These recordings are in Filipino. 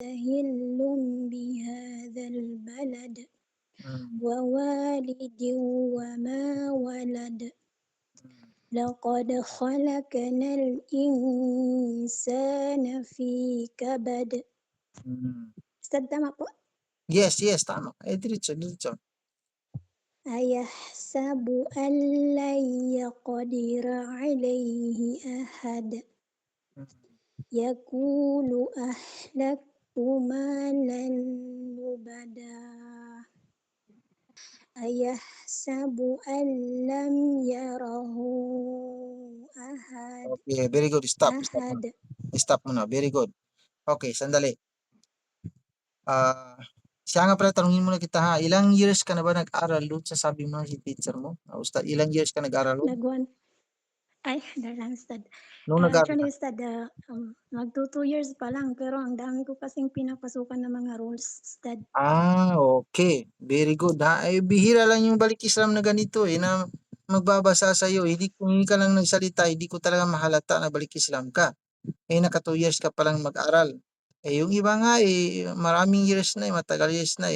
هِلٌّ بِهَذَا الْبَلَدِ Hmm. وَوَالِدٍ وَمَا وَلَدَ Hmm. لَقَدْ خَلَقْنَا الْإِنسَانَ فِي كَبَدٍ. Hmm. Ustad, tama po? Yes, yes, tama. Diretso, diretso. أَيَحْسَبُ أَن لَّن يَقْدِرَ عَلَيْهِ أَحَدٌ Hmm. يَقُولُ أَهْلَكْتُ مَالًا لُبَدًا أَيَحْسَبُ أَن لَّمْ يَرَهُ Okay, very good. Stop. Stop muna. أحد. Stop muna. Very good. Okay, sandali. Siya nga pala, tanungin muna kita ha. Ilang years ka na ba nag-aral doon sa sabi mo si teacher mo? Ustad, ilang years ka nag-aral doon? Ay, dalang Ustad. Nung nag-aral Actually, ka? Ustad, mag 2 years pa lang, pero ang dami ko kasing pinapasukan ng mga rules, Ustad. Okay. Very good ha. Ay, bihira lang yung balik Islam na ganito na magbabasa sa'yo. Kung hindi ka lang nagsalita, hindi ko talaga mahalata na balik Islam ka. Naka 2 years ka palang mag-aral. Yung iba nga maraming years na matagal years na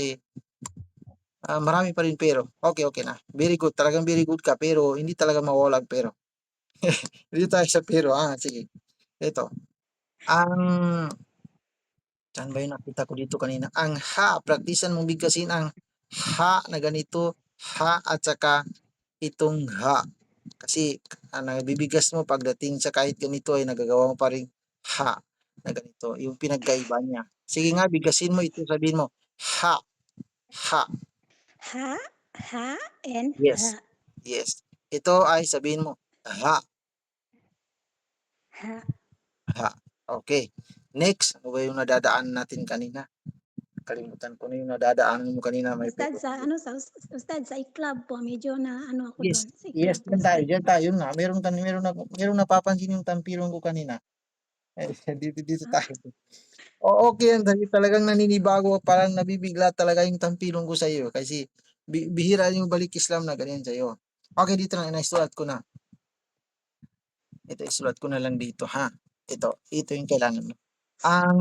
marami pa rin pero. Okay, okay na. Very good. Talagang very good ka pero hindi talaga mawawala ang pero. Dito tayo sa pero. Sige. Ito. Saan ba yung nakita ko dito kanina? Ang ha. Praktisan mong bigkasin ang ha na ganito. Ha at saka itong ha. Kasi nabibigas mo pagdating sa kahit ganito ay nagagawa mo pa rin ha na ganito. Yung pinagkaiba niya. Sige nga, bigasin mo ito. Sabihin mo, ha, ha. Ha, ha, and Yes. ha. Yes. Ito ay sabihin mo, ha, Ha. ha. Okay. Next, ano ba yung nadadaan natin kanina? Kalimutan ko na yung nadadaan mo kanina. May Ustad, Ustad, sa iklab po, medyo na ano ako Yes. doon. Sa Yes, iklab po, Ustad. diyan tayo na. Meron napapansin yung tampilong ko kanina. Dito Ah, tayo. Okay yan, talagang naninibago, parang nabibigla talaga yung tampilong ko sa iyo kasi bihira yung balik Islam na ganyan sa iyo. Okay, dito na isulat ko na. Ito isulat ko na lang dito ha. Ito yung kailangan mo. Ang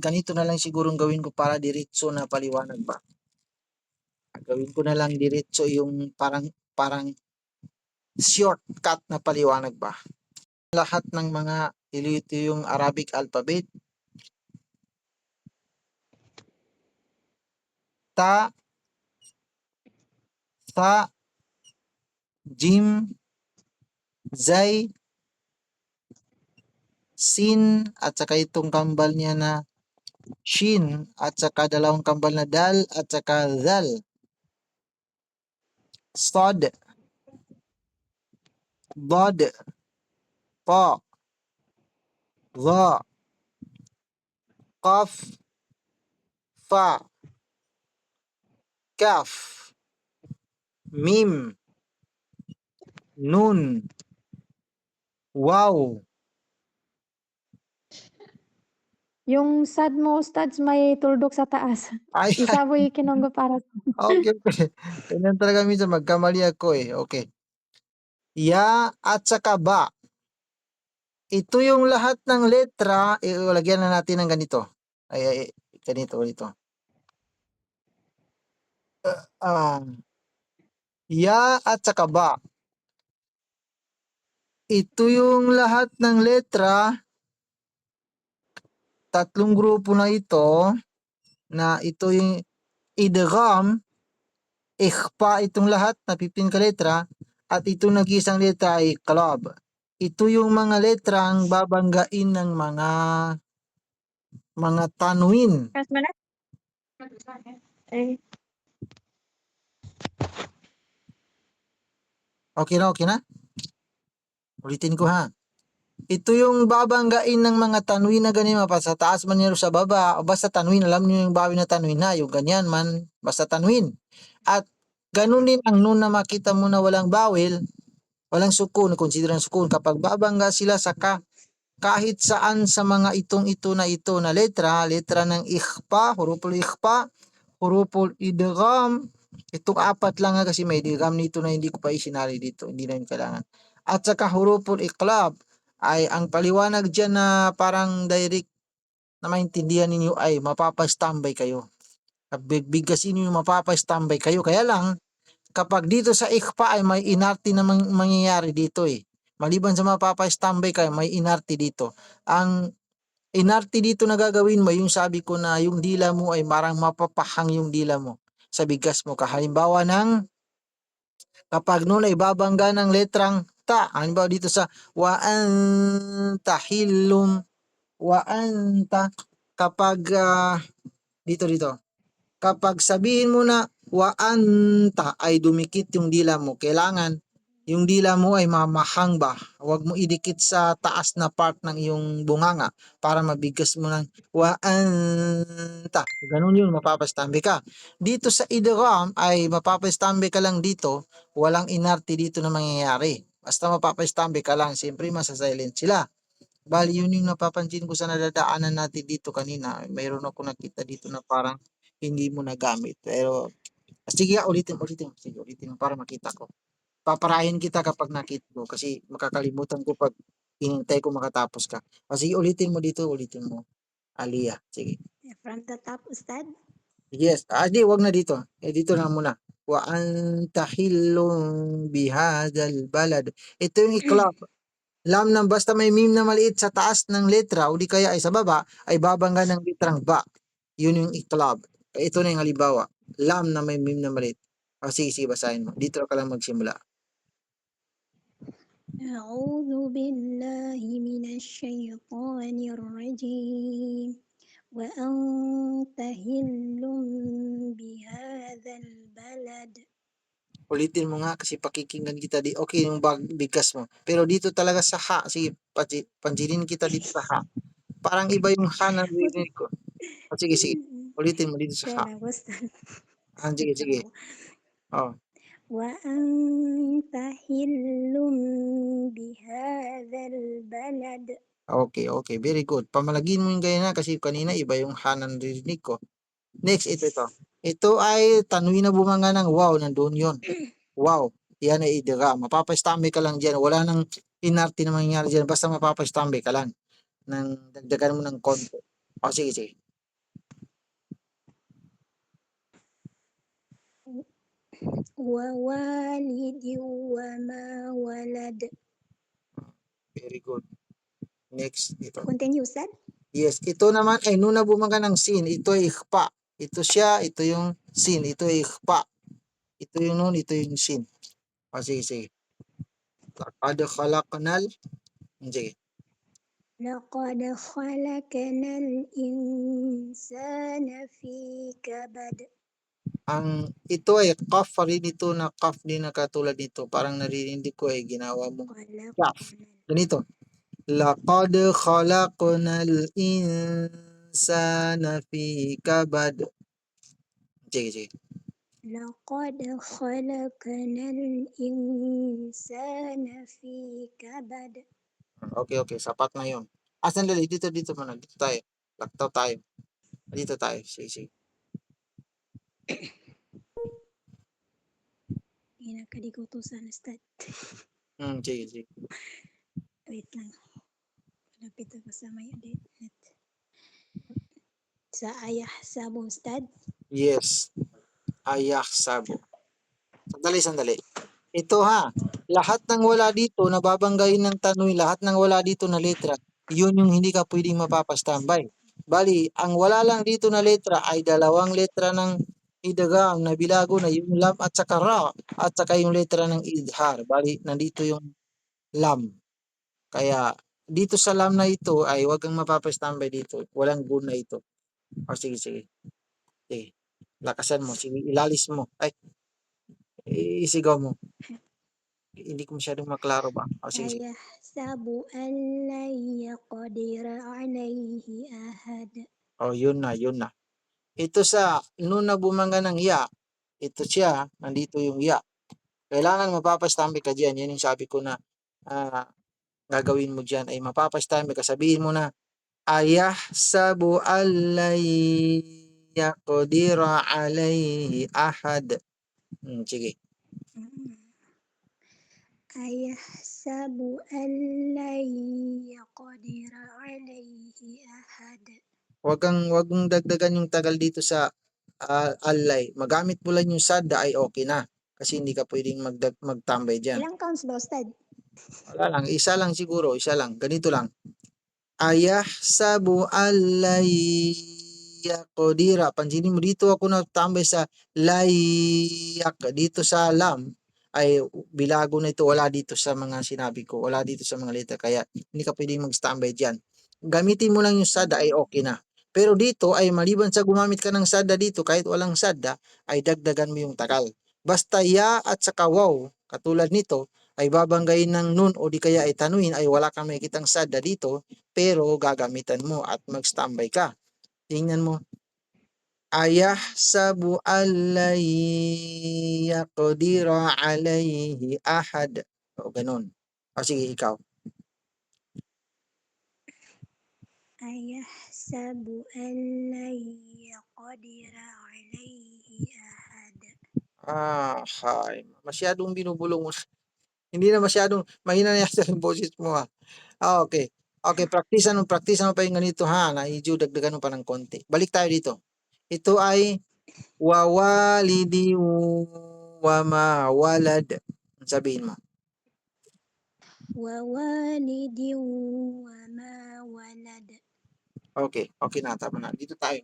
ganito na lang sigurong gawin ko para diretso na paliwanag ba. Gawin ko na lang diretso yung parang shortcut na paliwanag ba. Lahat ng mga ito yung Arabic alphabet. Ta, sa, jim, zay, sin, at saka itong kambal niya na shin, at saka dalawang kambal na dal, at saka zal. Sod, bod, po, dha, qaf, fa, kaf, mim, nun, waw. Yung sad mo, Ustads, may tuldok sa taas. Ay, Isaboy kinonggo para okay. Ganyan talaga minsan magkamali ako Okay. Ya at saka ba. Ito yung lahat ng letra, lagyan na natin ng ganito. Ganito. Ya at saka ba. Ito yung lahat ng letra, tatlong grupo na ito, na ito yung idgham, ikhfa itong lahat na 15 ka letra, at ito nag-isang letra ay iqlab. Ito yung mga letrang babanggain ng mga tanwin. Okay na? Ulitin ko ha. Ito yung babanggain ng mga tanwin na ganyan, sa taas man nyo sa baba, o basta tanwin, alam nyo yung bawin na tanwin na, yung ganyan man, basta tanwin. At ganun din ang nun na makita mo na walang bawil, walang sukun, consider ang sukun, kapag babangga sila sa kahit saan sa mga ito na letra ng ikhfa, huruful ikhfa, huruful idgham, itong apat lang kasi may idgham nito na hindi ko pa isinali dito, hindi na yung kailangan. At saka huruful iqlab, ay ang paliwanag dyan na parang direct na maintindihan ninyo ay mapapa-standby kayo. Bigkasin ninyo mapapa-standby kayo. Kaya lang, kapag dito sa ikpa ay may inarte na mangyayari dito eh. Maliban sa mapapa-standby kayo, may inarte dito. Ang inarte dito na gagawin mo, yung sabi ko na yung dila mo ay marang mapapahang yung dila mo sa bigkas mo. Halimbawa ng kapag noon ay babangga ng letrang ta. Halimbawa dito sa wa anta hilum wa anta kapag dito kapag sabihin mo na wa anta ay dumikit yung dila mo, kailangan yung dila mo ay mamahang ba. Huwag mo idikit sa taas na part ng iyong bunganga para mabigkas mo ng wa anta. Ganun yun, mapapastambi ka. Dito sa idgham ay mapapastambi ka lang dito, walang inarte dito na mangyayari. Basta mapapastambi ka lang, siyempre masasilent sila. Bali, yun yung napapansin ko sa nadadaanan natin dito kanina. Mayroon ako nakita dito na parang hindi mo nagamit. Pero, sige, ulitin. Sige, ulitin mo para makita ko. Paparahin kita kapag nakita ko kasi makakalimutan ko pag hinintay ko makatapos ka. Sige, ulitin mo. Aliyah. Sige. From the top, Ustad. Yes. Di, wag na dito. Dito na muna. Wa anta hillun bihadzal balad. Ito yung iklap. Lam na basta may meme na maliit sa taas ng letra o di kaya ay sa baba ay babangga ng litrang ba. Yun yung iklab. Ito na yung halimbawa. Lam na may meme na maliit. Sige, basahin mo. Dito ka lang magsimula. أعوذ بالله من الشيطان الرجيم وأنت هل بهذا البلد. Ulitin mo nga kasi pakikinggan kita di. Okay yung bigkas mo. Pero dito talaga sa ha. Sige, pansinin kita dito sa ha. Parang iba yung ha na narinig ko. Sige. Ulitin mo dito sa ha. Sana Ustad. Sige. Oh. وأنت هل بهذا البلد. Okay. Very good. Pamalagin mo yung ganyan na kasi kanina iba yung ha na narinig ko. Next, ito. Ito ay tanwi na bumanga ng wow, nandun yun. Wow, yan ay idira. Mapapastambi ka lang dyan. Wala nang inarte na mangyayari dyan. Basta mapapastambi ka lang. Nang dagdagan mo ng konti. Sige. ووالد وما ولد. Very good. Next, ito. Continue, Ustad. Yes, ito naman ay nuna bumanga ng sin. Ito ay ikhpa. Ito siya, ito yung sin. Ito ay ikhpa. Ito yung nun, ito yung sin. Sige. Laqad khalaqnal. Sige. لقد خلقنا الإنسان في كبد. Ang ito ay kaf rin ito na kaf din na katulad nito. Parang narinig ko ay ginawa mong kaf. Ganito. Laqad khalaqnal insana fi kabad. Sige. لقد خلقنا الإنسان في كبد. Okay. Sapat na yun. Sandali. Dito muna. Dito tayo. Laktaw tayo. Dito tayo. Sige. Pinakadikutusan, Ustad. Sige. Wait lang. Malapit ako sa may edit. Sa ayah sabo, Ustad. Yes. Ayak sabo. Sandali. Ito ha. Lahat ng wala dito, nababanggain ng tanong, lahat ng wala dito na letra, yun yung hindi ka pwedeng mapapastambay. Bali, ang wala lang dito na letra ay dalawang letra ng idgham na bilago na yung lam at saka ra at saka yung letra ng idhar. Bali, nandito yung lam. Kaya dito sa lam na ito ay wag kang mapapastambay dito. Walang guna ito. Sige. Sige. Lakasan mo. Sige, ilalis mo. Ay, isigaw mo. Hindi ko masyadong maklaro ba? Sige. أيحسب أن لن يقدر عليه أحد. Yun na. Ito sa nung na bumangga ng ya, ito siya, nandito yung ya. Kailangan mapapastambi ka dyan. Yan yung sabi ko na gagawin mo dyan ay mapapastambi ka. Sabihin mo na, ayahsabu allay yaqdira alayhi ahad. Sige. أيحسب أن لن يقدر عليه أحد. Wag mong dagdagan yung tagal dito sa alay. Magamit mo lang yung sada ay okay na. Kasi hindi ka pwedeng magtambay diyan. Ilang counts ba, Ustad? Wala lang, isa lang siguro, isa lang. Ganito lang. Ayahsabu allay yaqdira. Pansinin mo dito ako natambay sa layak. Dito sa lam ay bilago na ito. Wala dito sa mga sinabi ko. Wala dito sa mga letter. Kaya hindi ka pwedeng mag-standby dyan. Gamitin mo lang yung sada ay okay na. Pero dito ay maliban sa gumamit ka ng sada dito, kahit walang sada, ay dagdagan mo yung tagal. Basta ya at saka wow, katulad nito, ay babanggain ng nun o di kaya ay tanuin ay wala kang makikitang sada dito, pero gagamitan mo at mag-standby ka. Tingnan mo. Ayahsabu allay yaqdira alayhi ahad. O ganun. O sige, ikaw. Ayahsabu an lan yaqdira alayhi ahad. Hay. Masyadong binubulong mo. Hindi na masyadong, mahina na yata yung boses mo ha. Okay. Okay, praktisan mo pa yung ganito ha. Medyo dagdagan mo pa ng konti. Balik tayo dito. Ito ay wawalidi wa ma walad. Sabihin mo. Wa walidin wa ma walad. Okay, okay na. Tama na. Dito tayo.